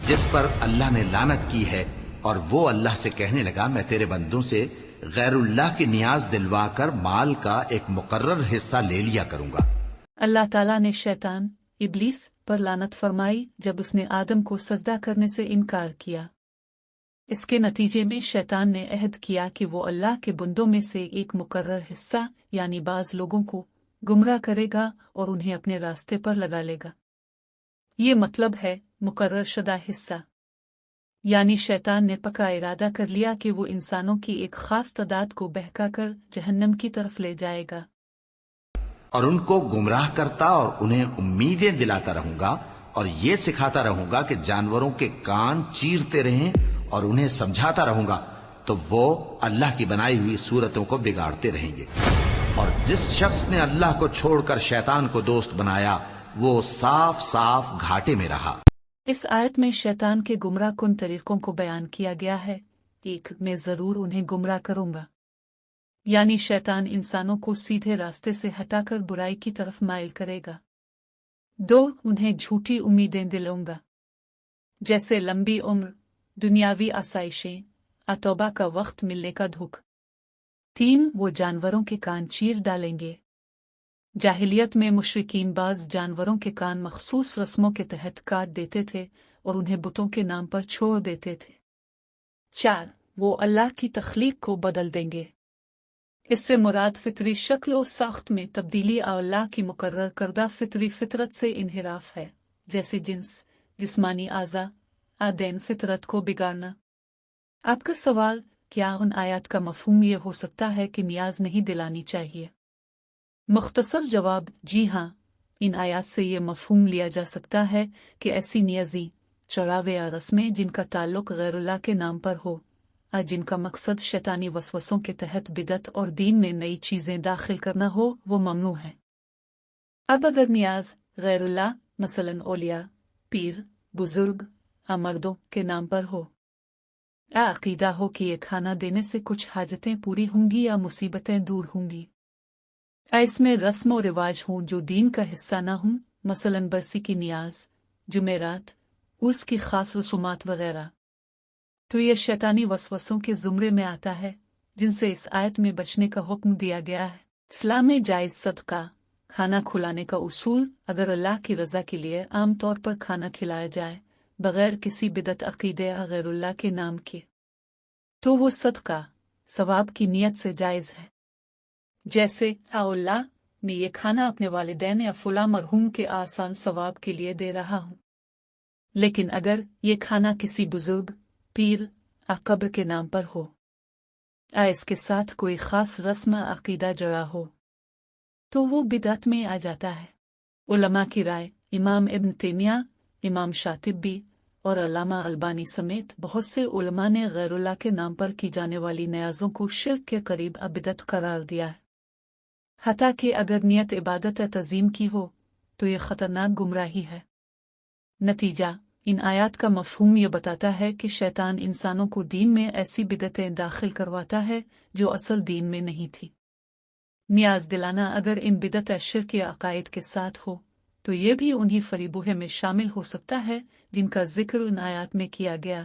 جس پر اللہ نے لعنت کی ہے، اور وہ اللہ سے کہنے لگا میں تیرے بندوں سے غیر اللہ کی نیاز دلوا کر مال کا ایک مقرر حصہ لے لیا کروں گا۔ اللہ تعالیٰ نے شیطان ابلیس پر لعنت فرمائی جب اس نے آدم کو سجدہ کرنے سے انکار کیا۔ اس کے نتیجے میں شیطان نے عہد کیا کہ وہ اللہ کے بندوں میں سے ایک مقرر حصہ یعنی بعض لوگوں کو گمراہ کرے گا اور انہیں اپنے راستے پر لگا لے گا۔ یہ مطلب ہے مقرر شدہ حصہ، یعنی شیطان نے پکا ارادہ کر لیا کہ وہ انسانوں کی ایک خاص تعداد کو بہکا کر جہنم کی طرف لے جائے گا، اور ان کو گمراہ کرتا اور انہیں امیدیں دلاتا رہوں گا، اور یہ سکھاتا رہوں گا کہ جانوروں کے کان چیرتے رہیں، اور انہیں سمجھاتا رہوں گا تو وہ اللہ کی بنائی ہوئی صورتوں کو بگاڑتے رہیں گے۔ اور جس شخص نے اللہ کو چھوڑ کر شیطان کو دوست بنایا وہ صاف صاف گھاٹے میں رہا۔ اس آیت میں شیطان کے گمراہ کن طریقوں کو بیان کیا گیا ہے۔ ایک، میں ضرور انہیں گمراہ کروں گا، یعنی شیطان انسانوں کو سیدھے راستے سے ہٹا کر برائی کی طرف مائل کرے گا۔ دو، انہیں جھوٹی امیدیں دلاؤں گا، جیسے لمبی عمر، دنیاوی آسائشیں، توبہ کا وقت ملنے کا دھوک۔ تین، وہ جانوروں کے کان چیر ڈالیں گے۔ جاہلیت میں مشرکین بعض جانوروں کے کان مخصوص رسموں کے تحت کاٹ دیتے تھے اور انہیں بتوں کے نام پر چھوڑ دیتے تھے۔ چار، وہ اللہ کی تخلیق کو بدل دیں گے۔ اس سے مراد فطری شکل و ساخت میں تبدیلی اور اللہ کی مقرر کردہ فطری فطرت سے انحراف ہے، جیسے جنس، جسمانی اعضاء، آدین فطرت کو بگاڑنا۔ آپ کا سوال، کیا ان آیات کا مفہوم یہ ہو سکتا ہے کہ نیاز نہیں دلانی چاہیے؟ مختصر جواب، جی ہاں، ان آیات سے یہ مفہوم لیا جا سکتا ہے کہ ایسی نیازی، چراوے یا رسمیں جن کا تعلق غیر اللہ کے نام پر ہو، اور جن کا مقصد شیطانی وسوسوں کے تحت بدعت اور دین میں نئی چیزیں داخل کرنا ہو، وہ ممنوع ہیں۔ اب اگر نیاز غیر اللہ، مثلاً اولیاء، پیر، بزرگ، مردوں کے نام پر ہو، یا عقیدہ ہو کہ یہ کھانا دینے سے کچھ حاجتیں پوری ہوں گی یا مصیبتیں دور ہوں گی، اس میں رسم و رواج ہوں جو دین کا حصہ نہ ہوں، مثلاً برسی کی نیاز، جمعرات، عرس کی خاص رسومات وغیرہ، تو یہ شیطانی وسوسوں کے زمرے میں آتا ہے جن سے اس آیت میں بچنے کا حکم دیا گیا ہے۔ اسلام میں جائز صدقہ، کھانا کھلانے کا اصول، اگر اللہ کی رضا کے لیے عام طور پر کھانا کھلایا جائے بغیر کسی بدعت عقیدے یا غیر اللہ کے نام کے، تو وہ صدقہ ثواب کی نیت سے جائز ہے، جیسے اللہ میں یہ کھانا اپنے والدین یا فلاں مرحوم کے آسان ثواب کے لیے دے رہا ہوں۔ لیکن اگر یہ کھانا کسی بزرگ، پیر، قبر کے نام پر ہو، اس کے ساتھ کوئی خاص رسم عقیدہ جڑا ہو، تو وہ بدعت میں آ جاتا ہے۔ علماء کی رائے، امام ابن تیمیہ، امام شاطبی اور علامہ البانی سمیت بہت سے علماء نے غیر اللہ کے نام پر کی جانے والی نیازوں کو شرک کے قریب بدعت قرار دیا ہے، حتیٰ کہ اگر نیت عبادت تعظیم کی ہو تو یہ خطرناک گمراہی ہے۔ نتیجہ، ان آیات کا مفہوم یہ بتاتا ہے کہ شیطان انسانوں کو دین میں ایسی بدعتیں داخل کرواتا ہے جو اصل دین میں نہیں تھی۔ نیاز دلانا اگر ان بدعت شرک کے عقائد کے ساتھ ہو تو یہ بھی انہی فریبوں میں شامل ہو سکتا ہے جن کا ذکر ان آیات میں کیا گیا۔